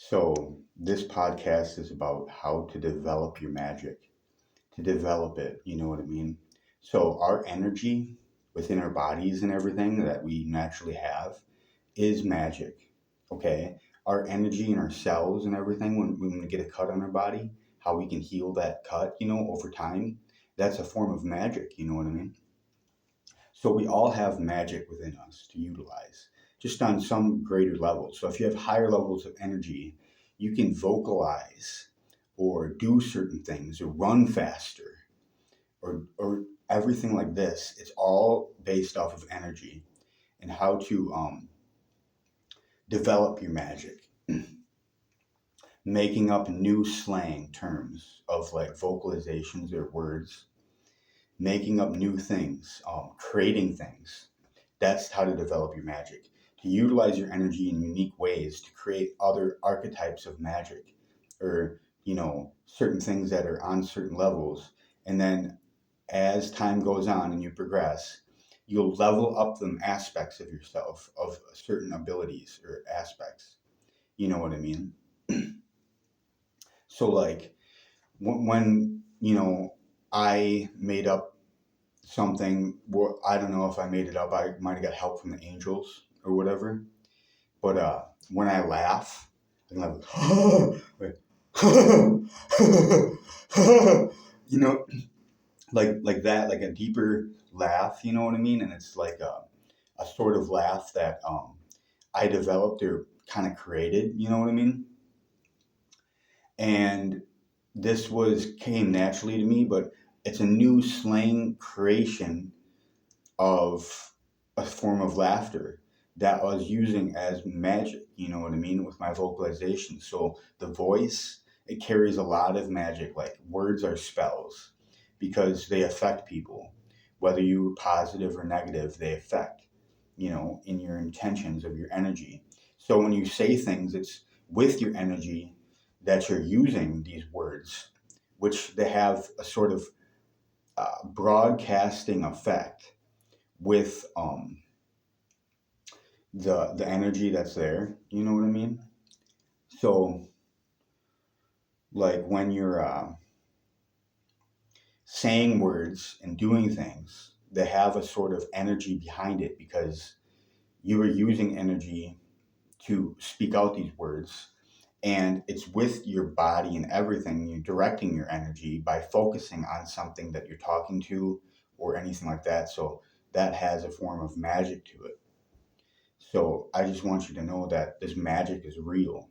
So, this podcast is about how to develop your magic, to develop it, you know what I mean? So, our energy within our bodies and everything that we naturally have is magic, okay? Our energy in our cells and everything, when we get a cut on our body, how we can heal that cut, over time, that's a form of magic, you know what I mean? So we all have magic within us to utilize, just on some greater level. So if you have higher levels of energy, you can vocalize or do certain things or run faster or everything like this. It's all based off of energy and how to develop your magic. Making up new slang terms of like vocalizations or words, making up new things, creating things. That's how to develop your magic. To utilize your energy in unique ways to create other archetypes of magic or, certain things that are on certain levels. And then as time goes on and you progress, you'll level up them aspects of yourself, of certain abilities or aspects. You know what I mean? So, like, when I made up something. Well, I don't know if I made it up. I might have got help from the angels or whatever. But when I laugh, I'm like, you know, like that, like a deeper laugh. You know what I mean? And it's like a sort of laugh that I developed or kind of created. You know what I mean? And this was came naturally to me, but it's a new slang creation of a form of laughter that I was using as magic, you know what I mean, with my vocalization. So the voice, it carries a lot of magic, like words are spells because they affect people. Whether you're positive or negative, they affect, in your intentions of your energy. So when you say things, it's with your energy that you're using these words, which they have a sort of broadcasting effect with the energy that's there. You know what I mean? So like when you're saying words and doing things, they have a sort of energy behind it because you are using energy to speak out these words, and it's with your body and everything. You're directing your energy by focusing on something that you're talking to or anything like that. So that has a form of magic to it. So I just want you to know that this magic is real,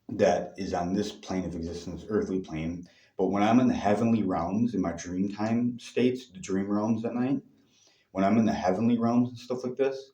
that is on this plane of existence, earthly plane. But when I'm in the heavenly realms, in my dream time states, the dream realms at night, when I'm in the heavenly realms and stuff like this,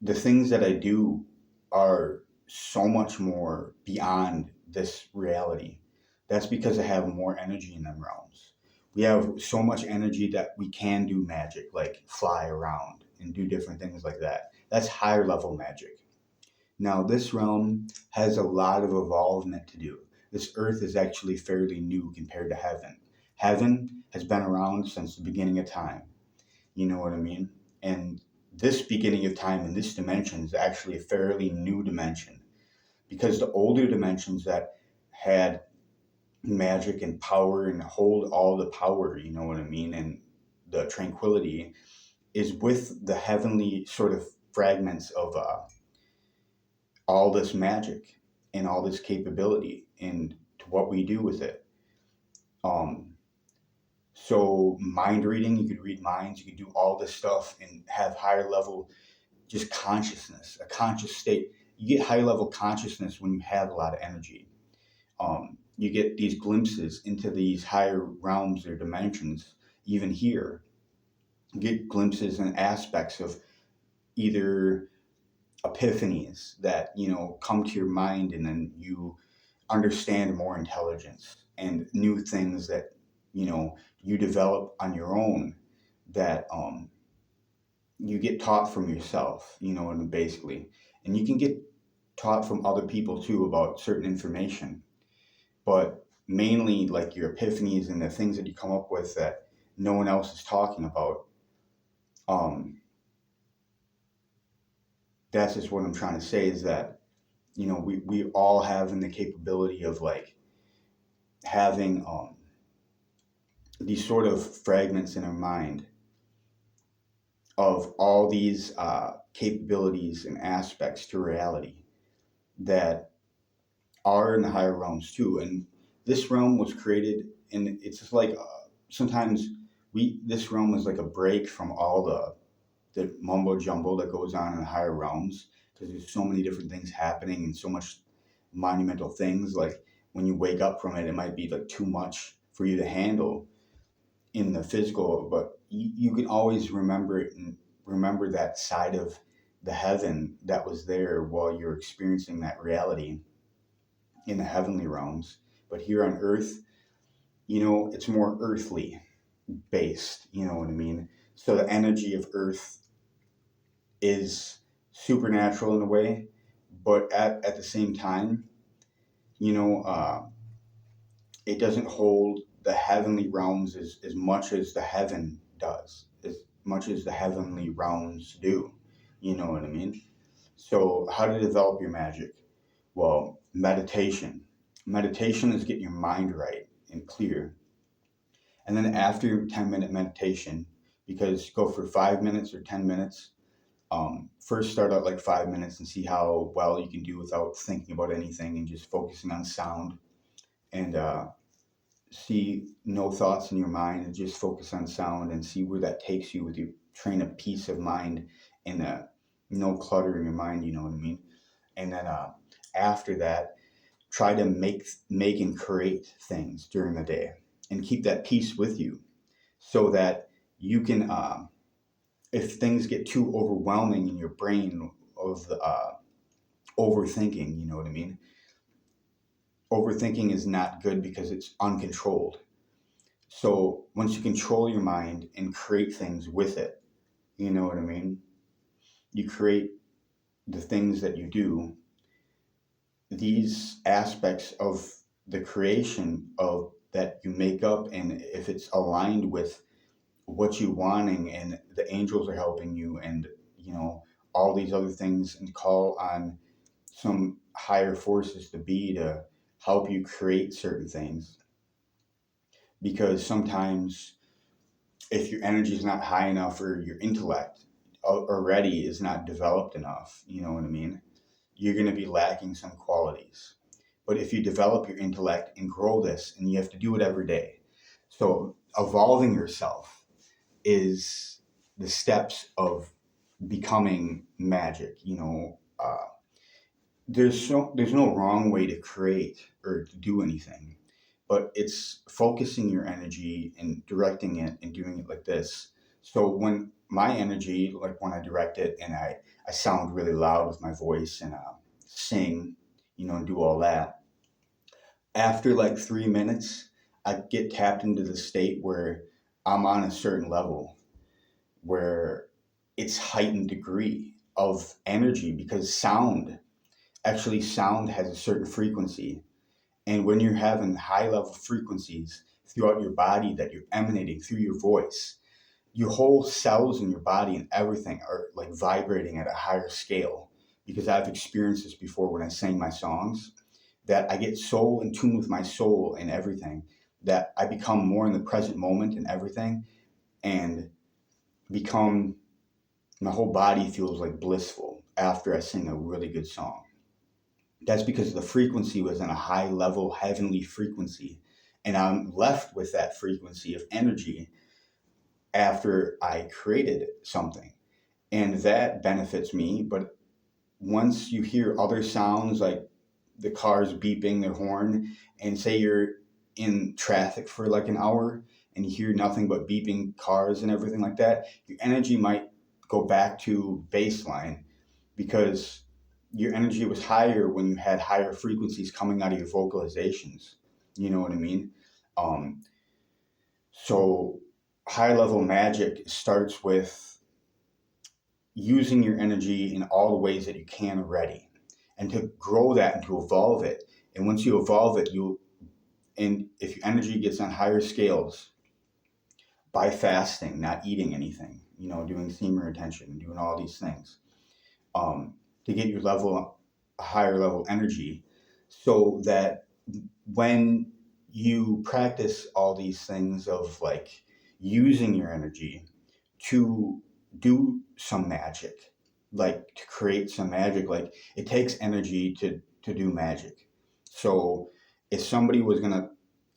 the things that I do are so much more beyond this reality. That's because I have more energy in them realms. We have so much energy that we can do magic, like fly around and do different things like that. That's higher level magic. Now, this realm has a lot of evolvement to do. This earth is actually fairly new compared to heaven. Heaven has been around since the beginning of time. You know what I mean? And this beginning of time in this dimension is actually a fairly new dimension because the older dimensions that had magic and power and hold all the power, you know what I mean, and the tranquility is with the heavenly sort of fragments of all this magic and all this capability and to what we do with it. Um, so mind reading, you could read minds, you could do all this stuff and have higher level just consciousness, a conscious state. You get high level consciousness when you have a lot of energy. You get these glimpses into these higher realms or dimensions, even here. You get glimpses and aspects of either epiphanies that, come to your mind, and then you understand more intelligence and new things that, you develop on your own that you get taught from yourself, and basically, and you can get taught from other people too about certain information, but mainly like your epiphanies and the things that you come up with that no one else is talking about. Um, that's just what I'm trying to say is that we all have in the capability of like having these sort of fragments in our mind of all these capabilities and aspects to reality that are in the higher realms too. And this realm was created, and it's just like sometimes this realm is like a break from all the mumbo jumbo that goes on in the higher realms, because there's so many different things happening and so much monumental things. Like when you wake up from it, it might be like too much for you to handle in the physical, but you can always remember it and remember that side of the heaven that was there while you're experiencing that reality in the heavenly realms. But here on earth, it's more earthly based, you know what I mean? So the energy of earth is supernatural in a way, but at the same time, you know, uh, it doesn't hold the heavenly realms as much as the heaven does, as much as the heavenly realms do. You know what I mean? So, how to develop your magic? Well, meditation. Meditation is getting your mind right and clear. And then after your 10-minute meditation, because go for 5 minutes or 10 minutes, first start out like 5 minutes and see how well you can do without thinking about anything and just focusing on sound. And see no thoughts in your mind and just focus on sound and see where that takes you with your train of peace of mind and no clutter in your mind, you know what I mean? And then after that, try to make and create things during the day and keep that peace with you so that you can if things get too overwhelming in your brain of the overthinking, you know what I mean? Overthinking is not good because it's uncontrolled. So once you control your mind and create things with it, you know what I mean? You create the things that you do, these aspects of the creation of that you make up, and if it's aligned with what you wanting and the angels are helping you and all these other things, and call on some higher forces to be to help you create certain things, because sometimes if your energy is not high enough or your intellect already is not developed enough, you know what I mean? You're going to be lacking some qualities. But if you develop your intellect and grow this, and you have to do it every day. So evolving yourself is the steps of becoming magic. There's no wrong way to create or to do anything, but it's focusing your energy and directing it and doing it like this. So when my energy, like when I direct it and I sound really loud with my voice and sing, and do all that, after like 3 minutes, I get tapped into the state where I'm on a certain level where it's heightened degree of energy, because sound has a certain frequency. And when you're having high level frequencies throughout your body that you're emanating through your voice, your whole cells in your body and everything are like vibrating at a higher scale. Because I've experienced this before when I sang my songs, that I get so in tune with my soul and everything that I become more in the present moment and everything, and become my whole body feels like blissful after I sing a really good song. That's because the frequency was in a high level heavenly frequency, and I'm left with that frequency of energy after I created something, and that benefits me. But once you hear other sounds like the cars beeping their horn, and say you're in traffic for like an hour and you hear nothing but beeping cars and everything like that, your energy might go back to baseline, because your energy was higher when you had higher frequencies coming out of your vocalizations. You know what I mean? Um, so high level magic starts with using your energy in all the ways that you can already, and to grow that and to evolve it. And once you evolve it, and if your energy gets on higher scales by fasting, not eating anything, doing theme retention, doing all these things, to get your level a higher level energy, so that when you practice all these things of like using your energy to do some magic, like to create some magic, like it takes energy to do magic. So if somebody was going to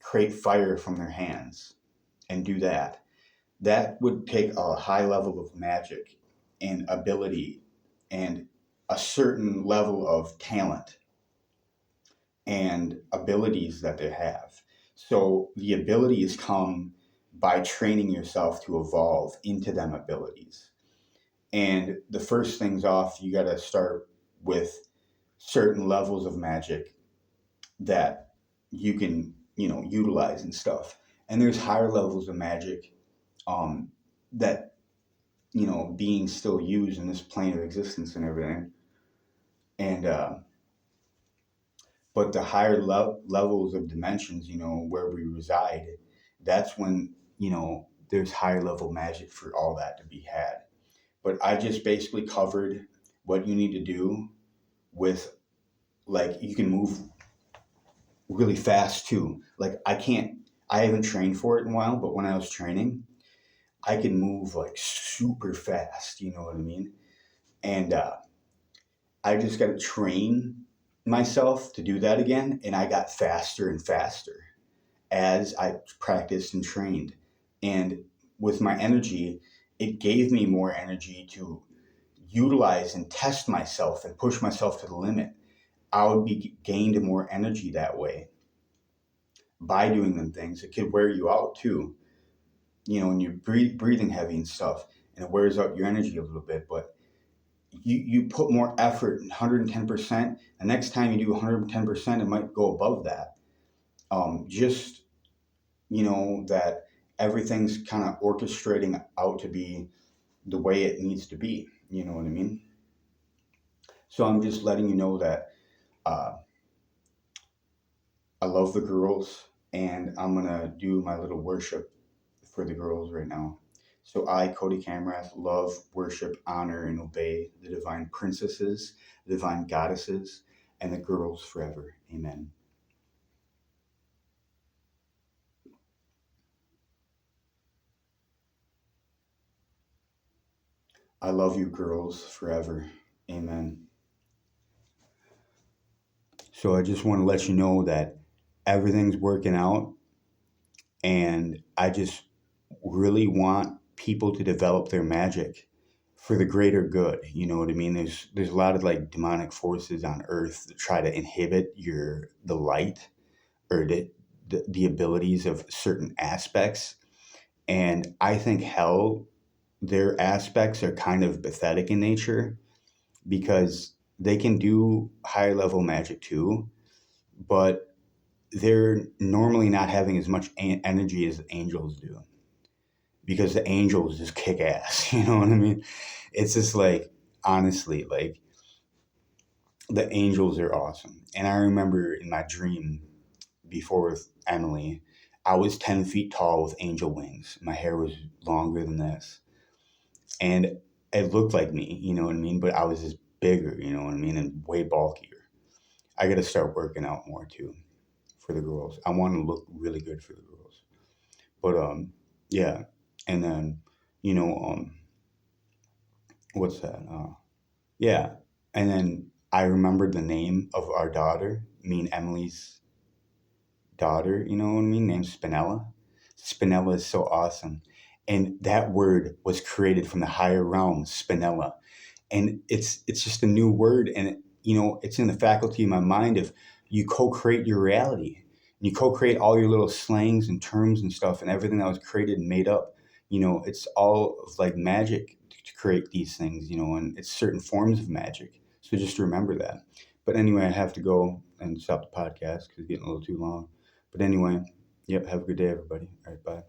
create fire from their hands and do that, that would take a high level of magic and ability and a certain level of talent and abilities that they have. So the abilities come by training yourself to evolve into them abilities. And the first things off, you got to start with certain levels of magic that you can, utilize and stuff. And there's higher levels of magic that, being still used in this plane of existence and everything. And but the higher levels of dimensions, where we reside, that's when, there's higher level magic for all that to be had. But I just basically covered what you need to do with, like, you can move really fast too. Like, I haven't trained for it in a while, but when I was training, I can move like super fast, you know what I mean? And I just got to train myself to do that again. And I got faster and faster as I practiced and trained. And with my energy, it gave me more energy to utilize and test myself and push myself to the limit. I would be gained more energy that way by doing them things. It could wear you out too, when you're breathing heavy and stuff, and it wears out your energy a little bit. But you put more effort, 110%. The next time you do 110%, it might go above that. Just that everything's kind of orchestrating out to be the way it needs to be. You know what I mean? So I'm just letting you know that uh, I love the girls, and I'm gonna do my little worship for the girls right now. So I, Cody Camrath, love, worship, honor, and obey the divine princesses, the divine goddesses, and the girls forever. Amen. I love you, girls, forever. Amen. So I just want to let you know that everything's working out, and I just really want people to develop their magic for the greater good. You know what I mean? There's a lot of like demonic forces on earth that try to inhibit the light, or the abilities of certain aspects. And I think hell, their aspects are kind of pathetic in nature, because they can do higher level magic too, but they're normally not having as much energy as the angels do, because the angels just kick ass. You know what I mean? It's just like, honestly, like, the angels are awesome. And I remember in my dream before with Emily, I was 10 feet tall with angel wings. My hair was longer than this. And it looked like me, you know what I mean? But I was just bigger, you know what I mean? And way bulkier. I got to start working out more too for the girls. I want to look really good for the girls. But yeah. And then, you know, what's that? Yeah. And then I remembered the name of our daughter, me and Emily's daughter, you know what I mean, named Spinella. Spinella is so awesome. And that word was created from the higher realms, Spinella. And it's just a new word, and it's in the faculty of my mind of, you co-create your reality. And you co-create all your little slangs and terms and stuff, and everything that was created and made up. It's all of like magic to create these things, and it's certain forms of magic. So just remember that. But anyway, I have to go and stop the podcast because it's getting a little too long. But anyway, yep, have a good day, everybody. All right, bye.